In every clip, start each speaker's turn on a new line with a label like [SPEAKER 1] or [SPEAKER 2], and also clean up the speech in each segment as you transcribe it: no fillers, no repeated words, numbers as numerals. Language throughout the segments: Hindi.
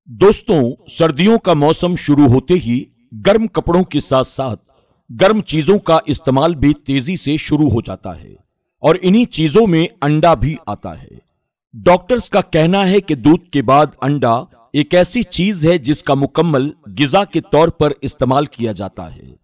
[SPEAKER 1] दोस्तों, सर्दियों का मौसम शुरू होते ही गर्म कपड़ों के साथ साथ गर्म चीजों का इस्तेमाल भी तेजी से शुरू हो जाता है और इन्हीं चीजों में अंडा भी आता है। डॉक्टर्स का कहना है कि दूध के बाद अंडा एक ऐसी चीज है जिसका मुकम्मल गिजा के तौर पर इस्तेमाल किया जाता है।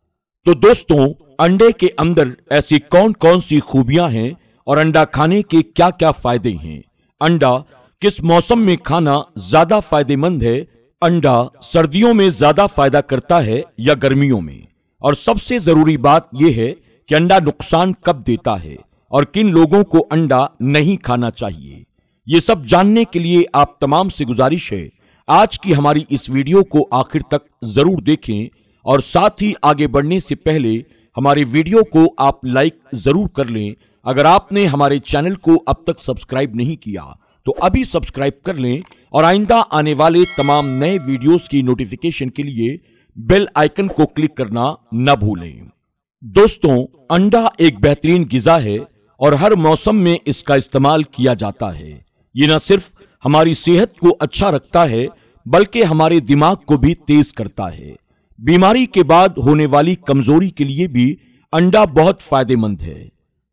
[SPEAKER 1] तो दोस्तों, अंडे के अंदर ऐसी कौन कौन सी खूबियां हैं और अंडा खाने के क्या क्या फायदे हैं? अंडा किस मौसम में खाना ज्यादा फायदेमंद है? अंडा सर्दियों में ज्यादा फायदा करता है या गर्मियों में? और सबसे जरूरी बात यह है कि अंडा नुकसान कब देता है और किन लोगों को अंडा नहीं खाना चाहिए। ये सब जानने के लिए आप तमाम से गुजारिश है, आज की हमारी इस वीडियो को आखिर तक जरूर देखें और साथ ही आगे बढ़ने से पहले हमारे वीडियो को आप लाइक जरूर कर लें। अगर आपने हमारे चैनल को अब तक सब्सक्राइब नहीं किया तो अभी सब्सक्राइब कर लें और आइंदा आने वाले तमाम नए वीडियोस की नोटिफिकेशन के लिए बेल आइकन को क्लिक करना न भूलें। दोस्तों, अंडा एक बेहतरीन गिजा है और हर मौसम में इसका इस्तेमाल किया जाता है। ये न सिर्फ हमारी सेहत को अच्छा रखता है बल्कि हमारे दिमाग को भी तेज करता है। बीमारी के बाद होने वाली कमजोरी के लिए भी अंडा बहुत फायदेमंद है।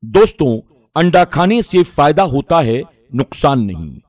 [SPEAKER 1] दोस्तों, अंडा खाने से फायदा होता है, नुकसान नहीं।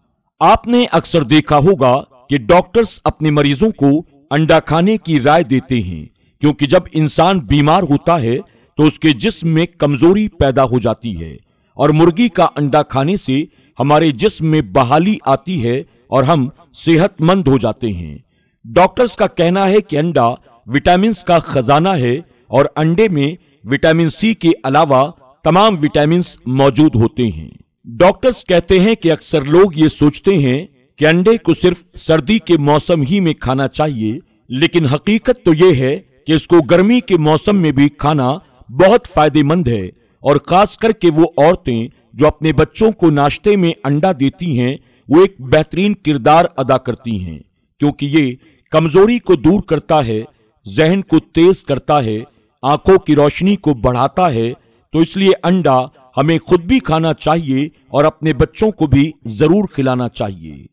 [SPEAKER 1] आपने अक्सर देखा होगा कि डॉक्टर्स अपने मरीजों को अंडा खाने की राय देते हैं, क्योंकि जब इंसान बीमार होता है तो उसके जिस्म में कमजोरी पैदा हो जाती है और मुर्गी का अंडा खाने से हमारे जिस्म में बहाली आती है और हम सेहतमंद हो जाते हैं। डॉक्टर्स का कहना है कि अंडा विटामिन का खजाना है और अंडे में विटामिन सी के अलावा तमाम विटामिन मौजूद होते हैं। डॉक्टर्स कहते हैं कि अक्सर लोग ये सोचते हैं कि अंडे को सिर्फ सर्दी के मौसम ही में खाना चाहिए, लेकिन हकीकत तो ये है कि इसको गर्मी के मौसम में भी खाना बहुत फायदेमंद है। और खास करके वो औरतें जो अपने बच्चों को नाश्ते में अंडा देती हैं, वो एक बेहतरीन किरदार अदा करती हैं, क्योंकि ये कमजोरी को दूर करता है, जहन को तेज करता है, आंखों की रोशनी को बढ़ाता है। तो इसलिए अंडा हमें खुद भी खाना चाहिए और अपने बच्चों को भी जरूर खिलाना चाहिए।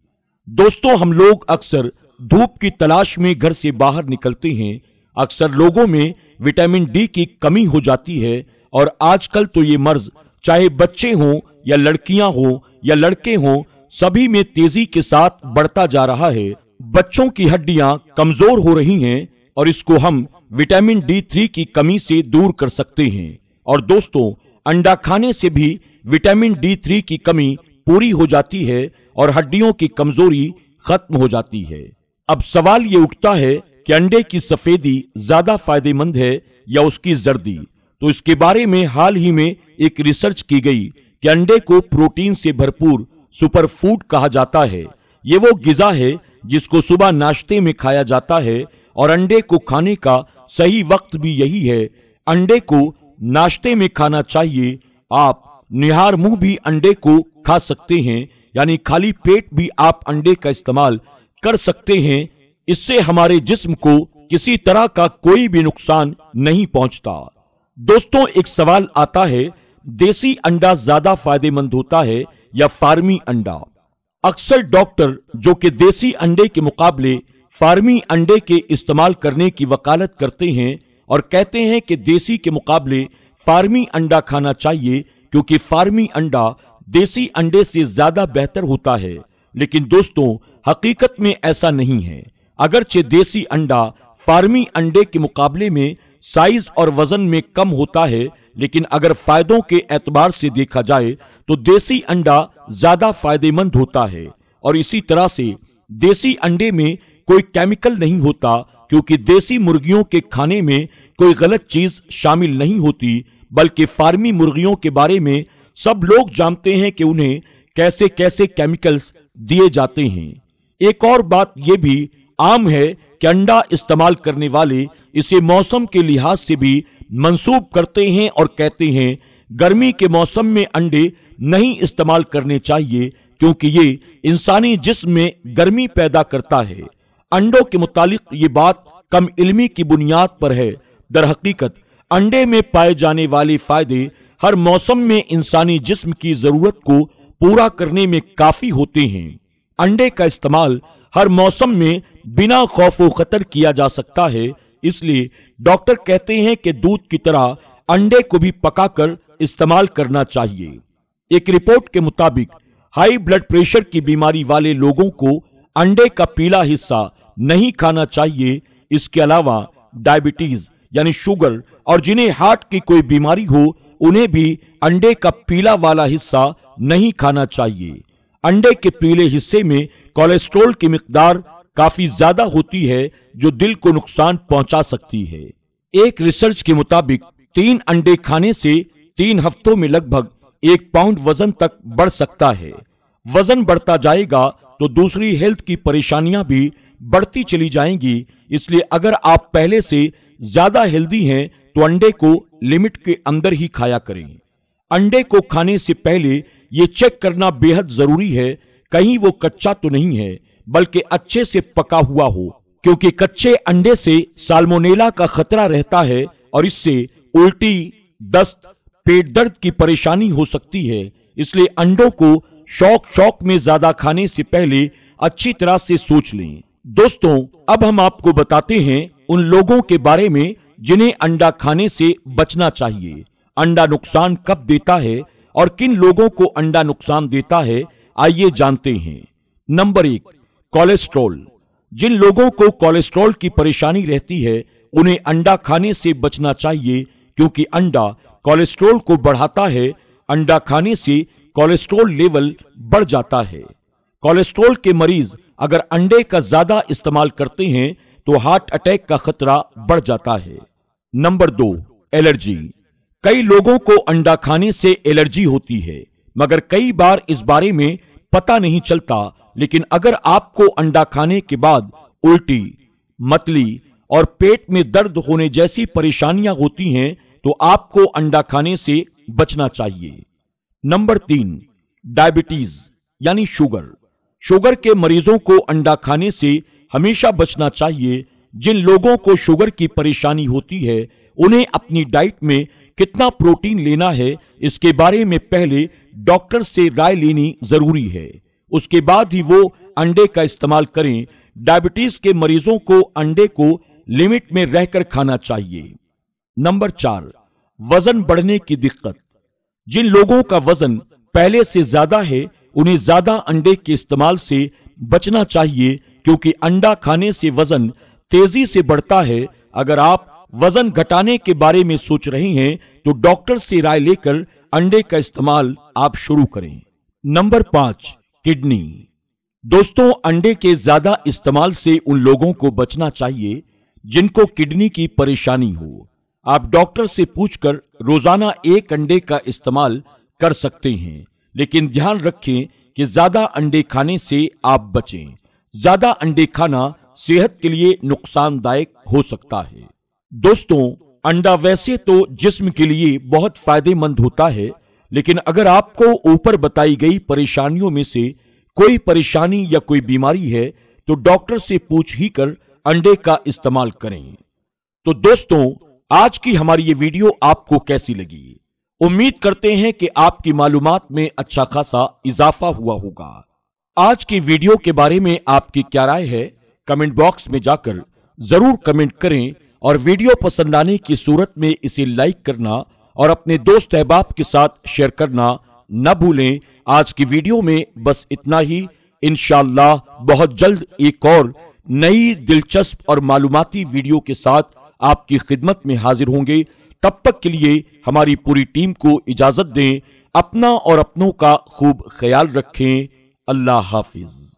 [SPEAKER 1] दोस्तों, हम लोग अक्सर धूप की तलाश में घर से बाहर निकलते हैं। अक्सर लोगों में विटामिन डी की कमी हो जाती है और आजकल तो ये मर्ज चाहे बच्चे हों या लड़कियां हों या लड़के हों, सभी में तेजी के साथ बढ़ता जा रहा है। बच्चों की हड्डियां कमजोर हो रही हैं और इसको हम विटामिन D3 की कमी से दूर कर सकते हैं। और दोस्तों, अंडा खाने से भी विटामिन D3 की कमी पूरी हो जाती है और हड्डियों की कमजोरी खत्म हो जाती है। अब सवाल ये उठता है कि अंडे की सफेदी ज्यादा फायदेमंद है या उसकी जर्दी? तो इसके बारे में हाल ही में एक रिसर्च की गई कि अंडे को प्रोटीन से भरपूर सुपर फूड कहा जाता है। ये वो गिजा है जिसको सुबह नाश्ते में खाया जाता है और अंडे को खाने का सही वक्त भी यही है। अंडे को नाश्ते में खाना चाहिए। आप निहार मुंह भी अंडे को खा सकते हैं, यानी खाली पेट भी आप अंडे का इस्तेमाल कर सकते हैं। इससे हमारे जिस्म को किसी तरह का कोई भी नुकसान नहीं पहुंचता। दोस्तों, एक सवाल आता है, देसी अंडा ज्यादा फायदेमंद होता है या फार्मी अंडा? अक्सर डॉक्टर जो कि देसी अंडे के मुकाबले फार्मी अंडे के इस्तेमाल करने की वकालत करते हैं और कहते हैं कि देसी के मुकाबले फार्मी अंडा खाना चाहिए, क्योंकि फार्मी अंडा देसी अंडे से ज्यादा बेहतर होता है। लेकिन दोस्तों, हकीकत में ऐसा नहीं है। अगरचे देसी अंडा फार्मी अंडे के मुकाबले में साइज और वजन में कम होता है, लेकिन अगर फायदों के एतबार से देखा जाए तो देसी अंडा ज्यादा फायदेमंद होता है। और इसी तरह से देसी अंडे में कोई केमिकल नहीं होता, क्योंकि देसी मुर्गियों के खाने में कोई गलत चीज शामिल नहीं होती, बल्कि फार्मी मुर्गियों के बारे में सब लोग जानते हैं कि उन्हें कैसे कैसे केमिकल्स दिए जाते हैं। एक और बात यह भी आम है कि अंडा इस्तेमाल करने वाले इसे मौसम के लिहाज से भी मंसूब करते हैं और कहते हैं गर्मी के मौसम में अंडे नहीं इस्तेमाल करने चाहिए, क्योंकि ये इंसानी जिस्म में गर्मी पैदा करता है। अंडों के मुतालिक ये बात कम इल्मी की बुनियाद पर है। दर हकीकत अंडे में पाए जाने वाले फायदे हर मौसम में इंसानी जिस्म की जरूरत को पूरा करने में काफी होते हैं। अंडे का इस्तेमाल हर मौसम में बिना खौफ व खतर किया जा सकता है। इसलिए डॉक्टर कहते हैं कि दूध की तरह अंडे को भी पकाकर इस्तेमाल करना चाहिए। एक रिपोर्ट के मुताबिक हाई ब्लड प्रेशर की बीमारी वाले लोगों को अंडे का पीला हिस्सा नहीं खाना चाहिए। इसके अलावा डायबिटीज यानी शुगर और जिन्हें हार्ट की कोई बीमारी हो उन्हें भी अंडे का पीला वाला हिस्सा नहीं खाना चाहिए। अंडे के पीले हिस्से में कोलेस्ट्रॉल की मिकदार काफी ज्यादा होती है जो दिल को नुकसान पहुंचा सकती है। एक रिसर्च के मुताबिक 3 अंडे खाने से 3 हफ्तों में लगभग 1 पाउंड वजन तक बढ़ सकता है। वजन बढ़ता जाएगा तो दूसरी हेल्थ की परेशानियां भी बढ़ती चली जाएंगी। इसलिए अगर आप पहले से ज्यादा हेल्दी हैं तो अंडे को लिमिट के अंदर ही खाया करें। अंडे को खाने से पहले ये चेक करना बेहद जरूरी है कहीं वो कच्चा तो नहीं है बल्कि अच्छे से पका हुआ हो, क्योंकि कच्चे अंडे से साल्मोनेला का खतरा रहता है और इससे उल्टी, दस्त, पेट दर्द की परेशानी हो सकती है। इसलिए अंडों को शौक में ज्यादा खाने से पहले अच्छी तरह से सोच लें। दोस्तों, अब हम आपको बताते हैं उन लोगों के बारे में जिन्हें अंडा खाने से बचना चाहिए। अंडा नुकसान कब देता है और किन लोगों को अंडा नुकसान देता है, आइए जानते हैं। Number 1, cholesterol. जिन लोगों को कोलेस्ट्रॉल की परेशानी रहती है उन्हें अंडा खाने से बचना चाहिए, क्योंकि अंडा कोलेस्ट्रॉल को बढ़ाता है। अंडा खाने से कोलेस्ट्रॉल लेवल बढ़ जाता है। कोलेस्ट्रॉल के मरीज अगर अंडे का ज्यादा इस्तेमाल करते हैं तो हार्ट अटैक का खतरा बढ़ जाता है। Number 2, allergy. कई लोगों को अंडा खाने से एलर्जी होती है, मगर कई बार इस बारे में पता नहीं चलता। लेकिन अगर आपको अंडा खाने के बाद उल्टी, मतली और पेट में दर्द होने जैसी परेशानियां होती हैं तो आपको अंडा खाने से बचना चाहिए। नंबर 3, डायबिटीज यानी शुगर। शुगर के मरीजों को अंडा खाने से हमेशा बचना चाहिए। जिन लोगों को शुगर की परेशानी होती है उन्हें अपनी डाइट में कितना प्रोटीन लेना है इसके बारे में पहले डॉक्टर से राय लेनी जरूरी है। उसके बाद ही वो अंडे का इस्तेमाल करें। डायबिटीज के मरीजों को अंडे को लिमिट में रहकर खाना चाहिए। नंबर 4, वजन बढ़ने की दिक्कत। जिन लोगों का वजन पहले से ज्यादा है उन्हें ज्यादा अंडे के इस्तेमाल से बचना चाहिए, क्योंकि अंडा खाने से वजन तेजी से बढ़ता है। अगर आप वजन घटाने के बारे में सोच रहे हैं तो डॉक्टर से राय लेकर अंडे का इस्तेमाल आप शुरू करें। Number 5, kidney. दोस्तों, अंडे के ज्यादा इस्तेमाल से उन लोगों को बचना चाहिए जिनको किडनी की परेशानी हो। आप डॉक्टर से पूछकर रोजाना 1 अंडे का इस्तेमाल कर सकते हैं, लेकिन ध्यान रखें कि ज्यादा अंडे खाने से आप बचें। ज्यादा अंडे खाना सेहत के लिए नुकसानदायक हो सकता है। दोस्तों, अंडा वैसे तो जिस्म के लिए बहुत फायदेमंद होता है, लेकिन अगर आपको ऊपर बताई गई परेशानियों में से कोई परेशानी या कोई बीमारी है तो डॉक्टर से पूछ ही कर अंडे का इस्तेमाल करें। तो दोस्तों, आज की हमारी ये वीडियो आपको कैसी लगी? उम्मीद करते हैं कि आपकी मालूमात में अच्छा खासा इजाफा हुआ होगा। आज की वीडियो के बारे में आपकी क्या राय है, कमेंट बॉक्स में जाकर जरूर कमेंट करें और वीडियो पसंद आने की सूरत में इसे लाइक करना और अपने दोस्त अहबाब के साथ शेयर करना न भूलें। आज की वीडियो में बस इतना ही। इंशाअल्लाह बहुत जल्द एक और नई दिलचस्प और मालूमाती वीडियो के साथ आपकी खिदमत में हाजिर होंगे। तब तक के लिए हमारी पूरी टीम को इजाजत दें। अपना और अपनों का खूब ख्याल रखें। अल्लाह हाफिज।